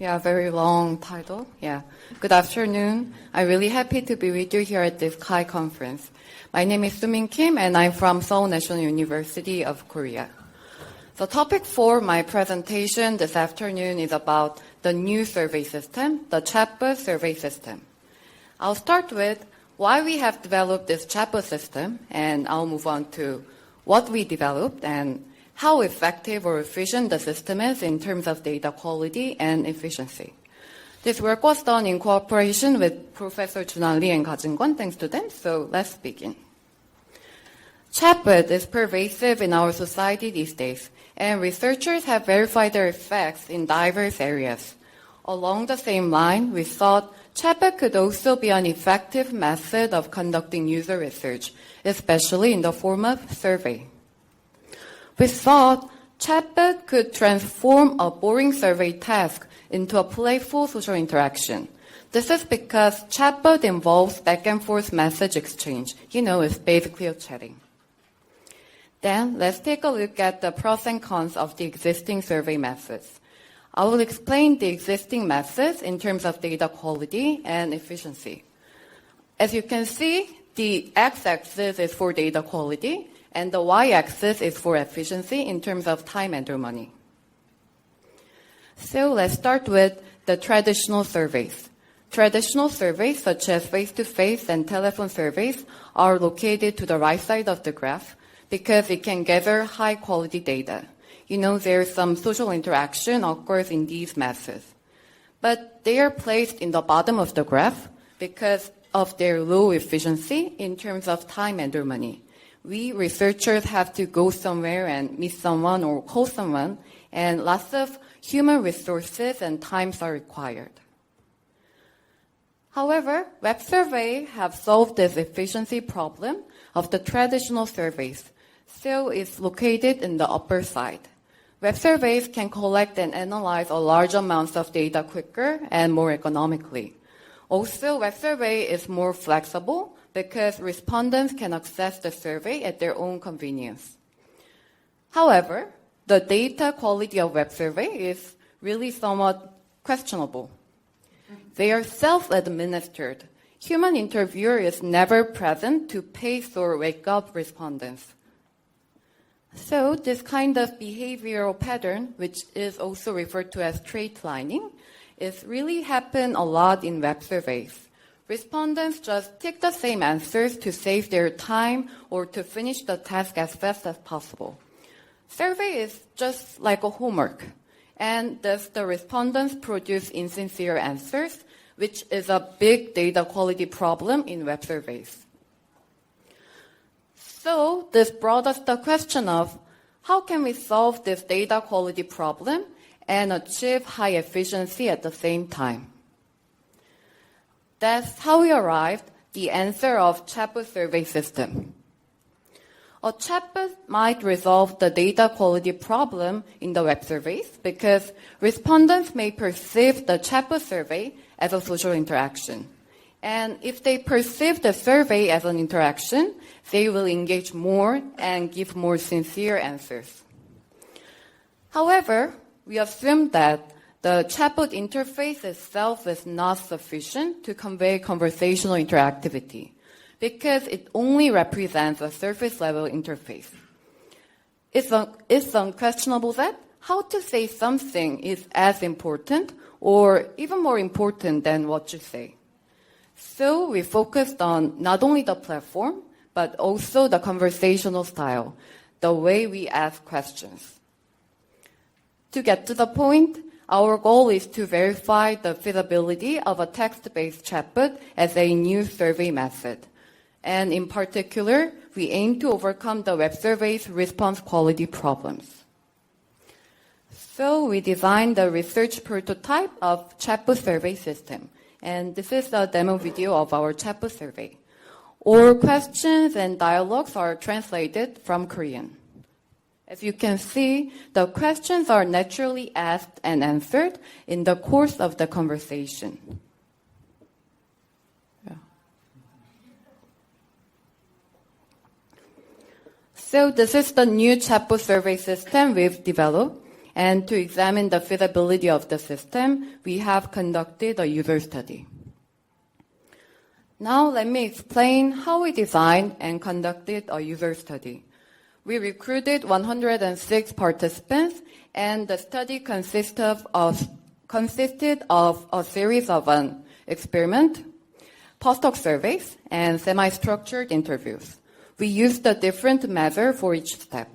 Yeah, very long title. Yeah. Good afternoon. I'm really happy to be with you here at this KAI conference. My name is Sumin Kim, and I'm from Seoul National University of Korea. The topic for my presentation this afternoon is about the new survey system, the Chatbot survey system. I'll start with why we have developed this Chatbot system, and I'll move on to what we developed and how effective or efficient the system is in terms of data quality and efficiency. This work was done in cooperation with Professor Junhan Lee and Ga-jin Kwon. Thanks to them. So let's begin. Chatbot is pervasive in our society these days, and researchers have verified their effects in diverse areas. Along the same line, we thought Chatbot could also be an effective method of conducting user research, especially in the form of survey. We thought Chatbot could transform a boring survey task into a playful social interaction. This is because Chatbot involves back and forth message exchange. It's basically a chatting. Then let's take a look at the pros and cons of the existing survey methods. I will explain the existing methods in terms of data quality and efficiency. As you can see, the x-axis is for data quality, and the y-axis is for efficiency in terms of time and money. So let's start with the traditional surveys. Traditional surveys, such as face-to-face and telephone surveys, are located to the right side of the graph because it can gather high-quality data. There's some social interaction occurs in these methods. But they are placed in the bottom of the graph because of their low efficiency in terms of time and money. We researchers have to go somewhere and meet someone or call someone, and lots of human resources and times are required. However, web surveys have solved this efficiency problem of the traditional surveys, so it's located in the upper side. Web surveys can collect and analyze a large amounts of data quicker and more economically. Also, web survey is more flexible because respondents can access the survey at their own convenience. However, the data quality of web survey is really somewhat questionable. They are self-administered. Human interviewer is never present to pace or wake up respondents. So this kind of behavioral pattern, which is also referred to as straight lining, is really happen a lot in web surveys. Respondents just tick the same answers to save their time or to finish the task as fast as possible. Survey is just like a homework, and thus the respondents produce insincere answers, which is a big data quality problem in web surveys. So this brought us the question of how can we solve this data quality problem and achieve high efficiency at the same time? That's how we arrived the answer of Chatbot survey system. A chatbot might resolve the data quality problem in the web surveys because respondents may perceive the chatbot survey as a social interaction. And if they perceive the survey as an interaction, they will engage more and give more sincere answers. However, we assume that the chatbot interface itself is not sufficient to convey conversational interactivity because it only represents a surface-level interface. It's unquestionable that how to say something is as important or even more important than what you say. So we focused on not only the platform, but also the conversational style, the way we ask questions. To get to the point, our goal is to verify the feasibility of a text-based chatbot as a new survey method. And in particular, we aim to overcome the web survey's response quality problems. So we designed the research prototype of chatbot survey system. And this is a demo video of our chatbot survey. All questions and dialogues are translated from Korean. As you can see, the questions are naturally asked and answered in the course of the conversation. Yeah. So this is the new chatbot survey system we've developed. And to examine the feasibility of the system, we have conducted a user study. Now let me explain how we designed and conducted a user study. We recruited 106 participants, and the study consisted of a series of an experiment, post-hoc surveys, and semi-structured interviews. We used a different measure for each step.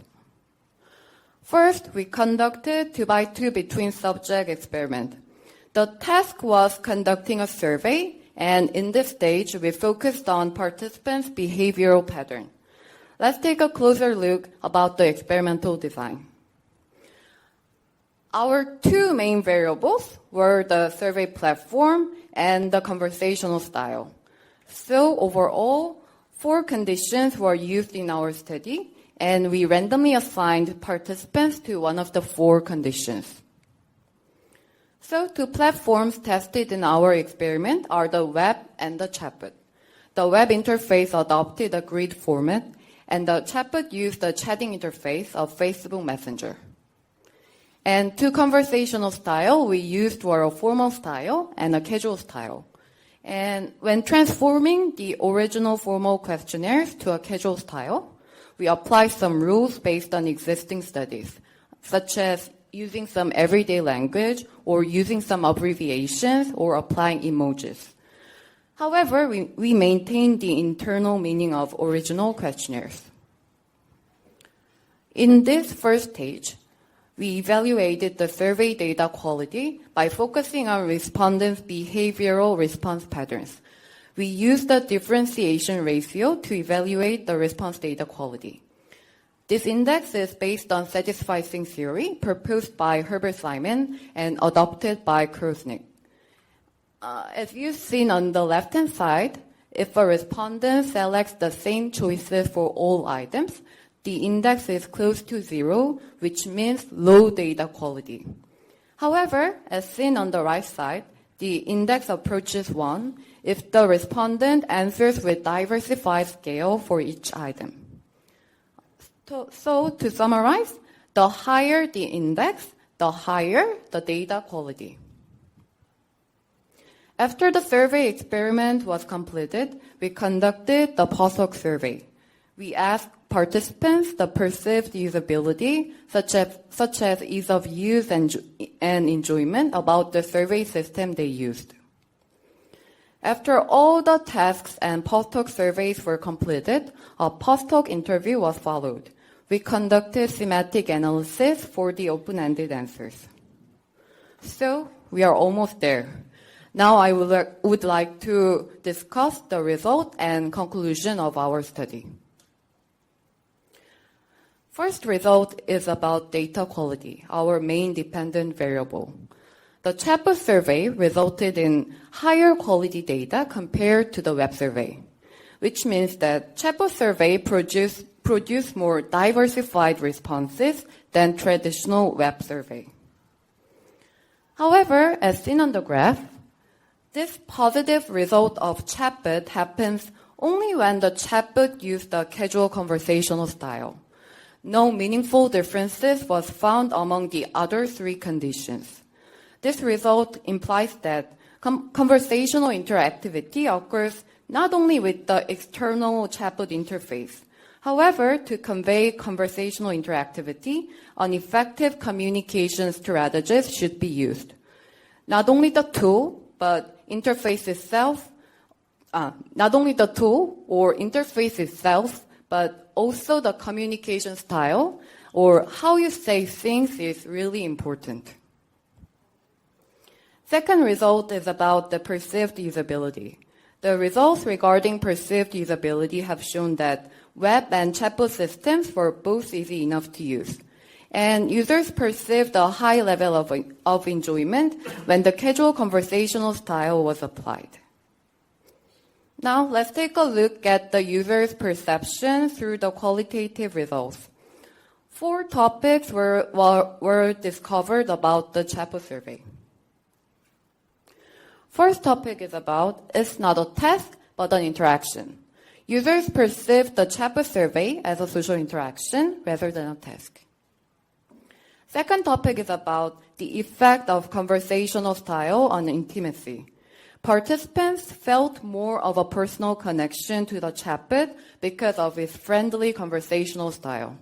First, we conducted 2x2 between subject experiment. The task was conducting a survey, and in this stage, we focused on participants' behavioral pattern. Let's take a closer look about the experimental design. Our two main variables were the survey platform and the conversational style. So overall, 4 conditions were used in our study, and we randomly assigned participants to one of the 4 conditions. So 2 platforms tested in our experiment are the web and the chatbot. The web interface adopted a grid format, and the chatbot used the chatting interface of Facebook Messenger. And 2 conversational style we used were a formal style and a casual style. And when transforming the original formal questionnaires to a casual style, we applied some rules based on existing studies, such as using some everyday language or using some abbreviations or applying emojis. However, we maintained the internal meaning of original questionnaires. In this first stage, we evaluated the survey data quality by focusing on respondents' behavioral response patterns. We used the differentiation ratio to evaluate the response data quality. This index is based on satisficing theory proposed by Herbert Simon and adopted by Krosnick. As you've seen on the left-hand side, if a respondent selects the same choices for all items, the index is close to 0, which means low data quality. However, as seen on the right side, the index approaches 1 if the respondent answers with diversified scale for each item. So to summarize, the higher the index, the higher the data quality. After the survey experiment was completed, we conducted the post-hoc survey. We asked participants the perceived usability, such as ease of use and enjoyment about the survey system they used. After all the tasks and post-hoc surveys were completed, a post-hoc interview was followed. We conducted semantic analysis for the open-ended answers. So we are almost there. Now I would like to discuss the result and conclusion of our study. First result is about data quality, our main dependent variable. The Chatbot survey resulted in higher quality data compared to the web survey, which means that Chatbot survey produced more diversified responses than traditional web survey. However, as seen on the graph, this positive result of Chatbot happens only when the Chatbot used the casual conversational style. No meaningful differences was found among the other 3 conditions. This result implies that conversational interactivity occurs not only with the external chatbot interface. However, to convey conversational interactivity, an effective communication strategist should be used. Not only the tool, but interface itself, not only the tool or interface itself, but also the communication style or how you say things is really important. Second result is about the perceived usability. The results regarding perceived usability have shown that web and chatbot systems were both easy enough to use. And users perceived a high level of enjoyment when the casual conversational style was applied. Now, let's take a look at the user's perception through the qualitative results. 4 topics were discovered about the Chatbot survey. First topic is about, it's not a task, but an interaction. Users perceive the Chatbot survey as a social interaction rather than a task. Second topic is about the effect of conversational style on intimacy. Participants felt more of a personal connection to the chatbot because of its friendly conversational style.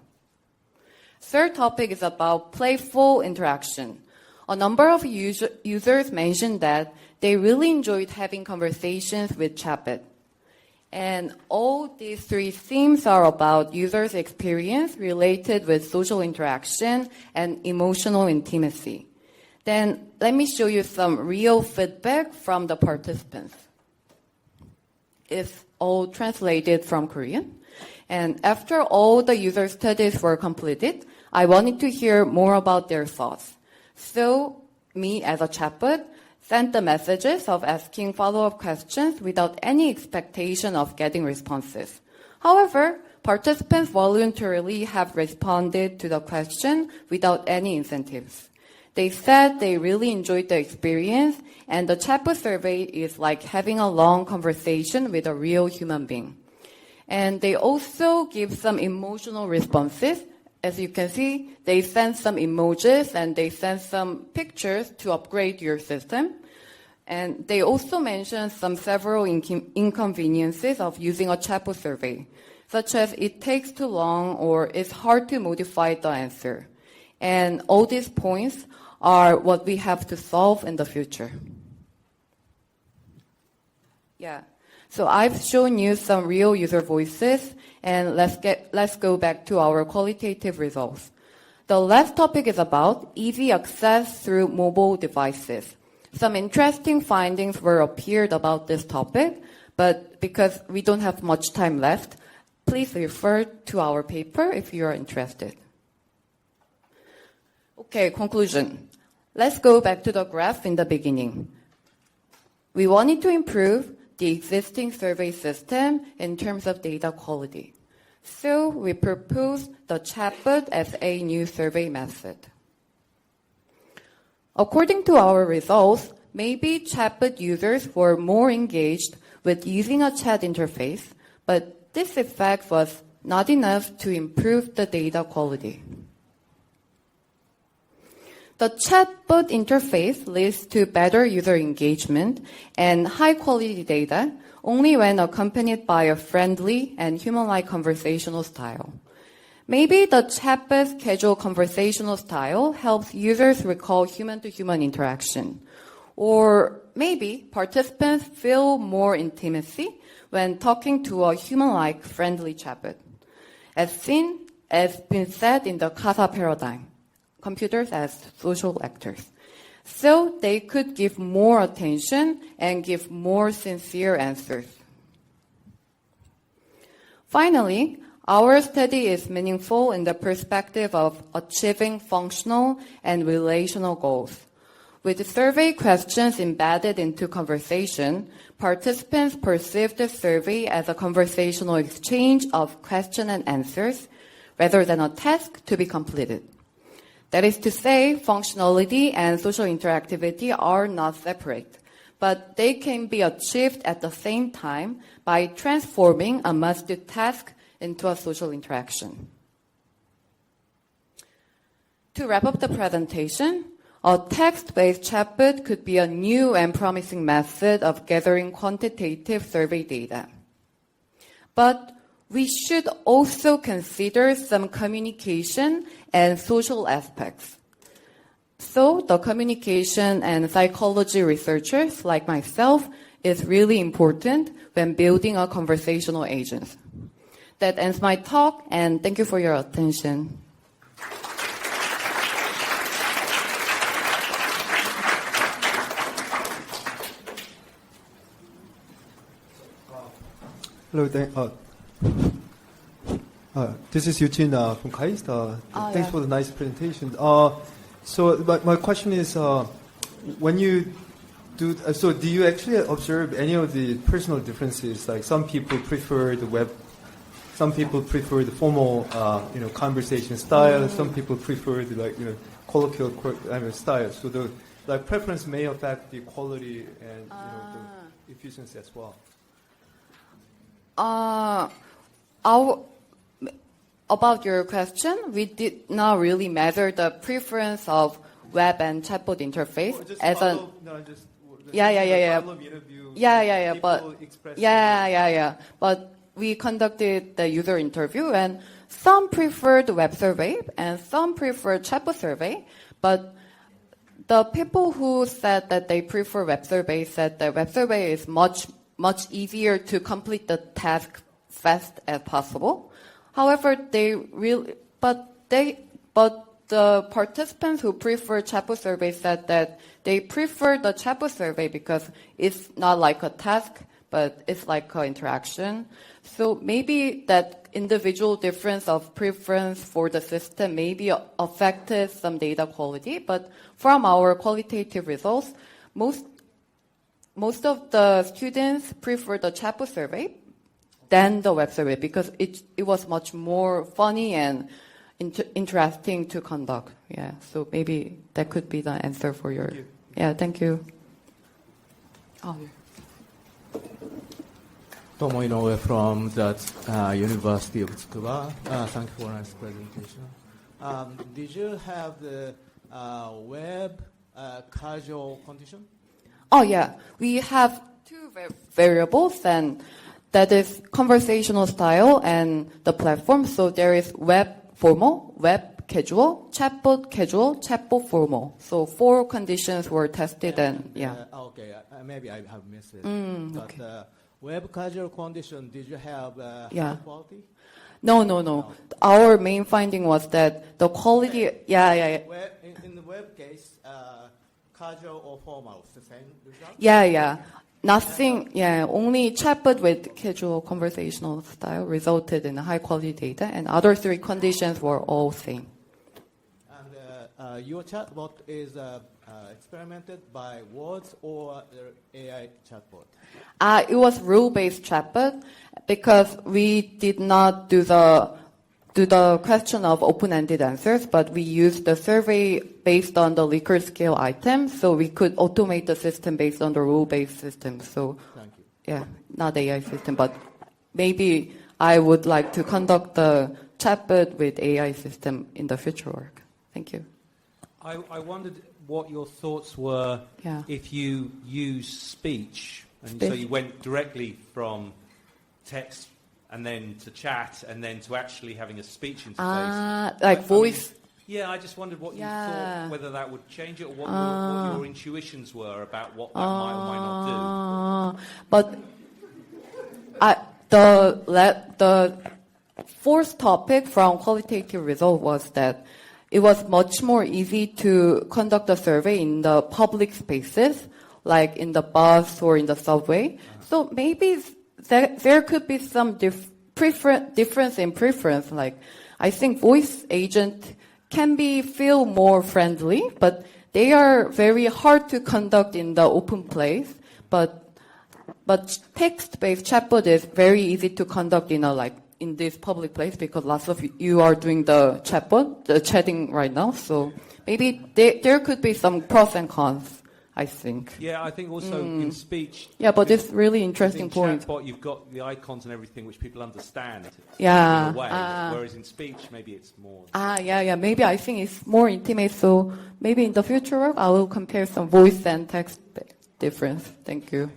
Third topic is about playful interaction. A number of users mentioned that they really enjoyed having conversations with chatbot. And all these three themes are about users' experience related with social interaction and emotional intimacy. Then let me show you some real feedback from the participants. It's all translated from Korean. And after all the user studies were completed, I wanted to hear more about their thoughts. So me as a chatbot sent the messages of asking follow-up questions without any expectation of getting responses. However, participants voluntarily have responded to the question without any incentives. They said they really enjoyed the experience, and the chatbot survey is like having a long conversation with a real human being. And they also give some emotional responses. As you can see, they send some emojis and they send some pictures to upgrade your system. And they also mention several inconveniences of using a chatbot survey, such as it takes too long or it's hard to modify the answer. And all these points are what we have to solve in the future. Yeah. So I've shown you some real user voices, and let's go back to our qualitative results. The last topic is about easy access through mobile devices. Some interesting findings were appeared about this topic, but because we don't have much time left, please refer to our paper if you are interested. Okay, conclusion. Let's go back to the graph in the beginning. We wanted to improve the existing survey system in terms of data quality. So we proposed the chatbot as a new survey method. According to our results, maybe chatbot users were more engaged with using a chat interface, but this effect was not enough to improve the data quality. The chatbot interface leads to better user engagement and high-quality data only when accompanied by a friendly and human-like conversational style. Maybe the chatbot's casual conversational style helps users recall human-to-human interaction. Or maybe participants feel more intimacy when talking to a human-like friendly chatbot. As been said in the CASA paradigm, computers as social actors. So they could give more attention and give more sincere answers. Finally, our study is meaningful in the perspective of achieving functional and relational goals. With survey questions embedded into conversation, participants perceive the survey as a conversational exchange of question and answers rather than a task to be completed. That is to say, functionality and social interactivity are not separate, but they can be achieved at the same time by transforming a must-do task into a social interaction. To wrap up the presentation, a text-based chatbot could be a new and promising method of gathering quantitative survey data. But we should also consider some communication and social aspects. So the communication and psychology researchers like myself is really important when building a conversational agent. That ends my talk, and thank you for your attention. Hello, this is Eugene from KAIST. Thanks for the nice presentation. So my question is, when you do you actually observe any of the personal differences? Like some people prefer the web, some people prefer the formal, conversation style. Some people prefer the colloquial style. So the preference may affect the quality and the efficiency as well. about your question, we did not really measure the preference of web and chatbot interface as a But we conducted the user interview, and some preferred web survey and some preferred chatbot survey. But the people who said that they prefer web survey said that web survey is much easier to complete the task fast as possible. However, the participants who prefer chatbot survey said that they prefer the chatbot survey because it's not like a task, but it's like an interaction. So maybe that individual difference of preference for the system maybe affected some data quality. But from our qualitative results, most of the students prefer the chatbot survey than the web survey because it was much more funny and interesting to conduct. Yeah, so maybe that could be the answer for your. Thank you. Yeah, thank you. Oh, yeah. Tomo Inoue from the University of Tsukuba. Thank you for a nice presentation. Did you have the web casual condition? Oh, yeah. We have two variables, and that is conversational style and the platform. So there is web formal, web casual, chatbot formal. So 4 conditions were tested, and yeah. Okay, maybe I have missed it. But okay. Web casual condition, did you have high quality? No. Our main finding was that the quality, In the web case, casual or formal, the same result? Yeah. Nothing, only chatbot with casual conversational style resulted in high quality data, and other 3 conditions were all same. And your chatbot is experimented by words or AI chatbot? It was rule-based chatbot because we did not do the question of open-ended answers, but we used the survey based on the Likert scale item, so we could automate the system based on the rule-based system. So, thank you. Yeah, not AI system, but maybe I would like to conduct the chatbot with AI system in the future work. Thank you. I wondered what your thoughts were if you use speech, and so you went directly from text and then to chat and then to actually having a speech interface. Like voice. I just wondered what you thought, whether that would change it or what your intuitions were about what that might or might not do. But the fourth topic from qualitative result was that it was much more easy to conduct a survey in the public spaces, like in the bus or in the subway. So maybe there could be some difference in preference. Like, I think voice agent can feel more friendly, but they are very hard to conduct in the open place. But text-based chatbot is very easy to conduct in this public place because lots of you are doing the chatbot, the chatting right now. So maybe there could be some pros and cons, I think. Yeah, I think also in speech. Yeah, but it's really interesting point. In chatbot, you've got the icons and everything which people understand. Yeah. In a way, whereas in speech, maybe it's more. Maybe I think it's more intimate. So maybe in the future work, I will compare some voice and text difference. Thank you.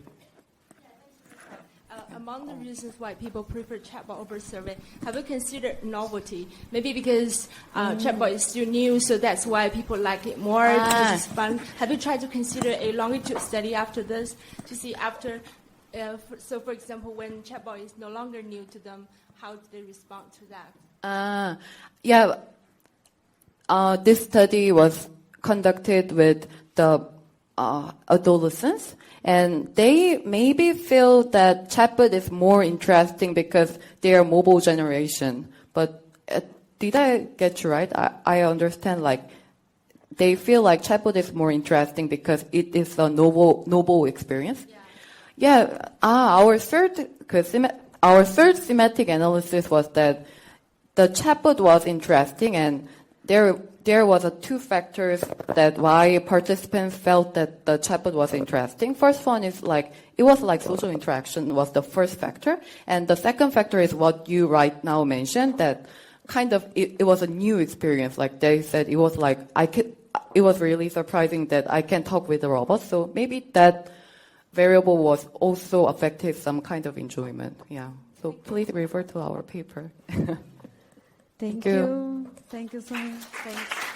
Among the reasons why people prefer chatbot over survey, have you considered novelty? Maybe because chatbot is still new, so that's why people like it more, because it's fun. Have you tried to consider a longitude study after this to see after, so for example, when chatbot is no longer new to them, how do they respond to that? This study was conducted with the adolescents, and they maybe feel that chatbot is more interesting because they are mobile generation. But did I get you right? I understand, they feel like chatbot is more interesting because it is a novel experience. Our third thematic analysis was that the chatbot was interesting, and there was 2 factors that why participants felt that the chatbot was interesting. First one is it was social interaction was the first factor, and the second factor is what you right now mentioned, that kind of, it was a new experience. Like they said, it was like, it was really surprising that I can talk with the robot. So maybe that variable was also affected some kind of enjoyment. Yeah. So please refer to our paper. Thank you. Thank you so much. Thanks.